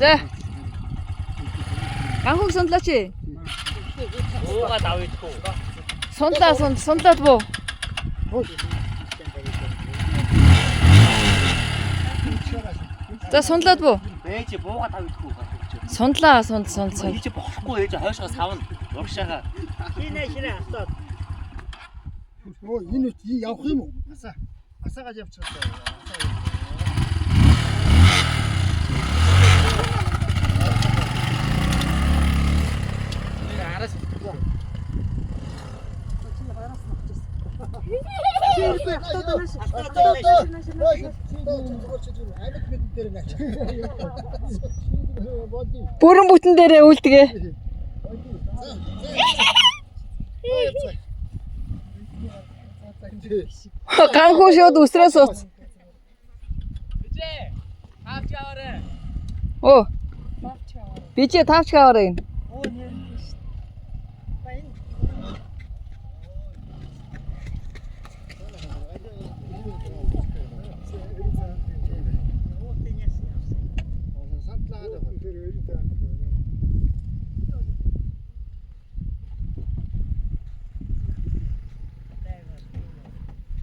За. Ганхуг сундлаач. Ууга давидгүй. Сундлаад буу. За сундлаад буу. Бэж бууга давидгүй. Сундлаа. Ийж болохгүй ээж хойшоо савна. Урагшаага. Шинэ автаад. Оо энэ явах юм уу? Асаагаад явчихлаа. Араас Бүрэн бүтэн дээрээ үлдэгээ. Ганхуу шууд үсрээ сууц. Бижээ. Тавч аваарэ. Оо. Бижээ тавч аваарай.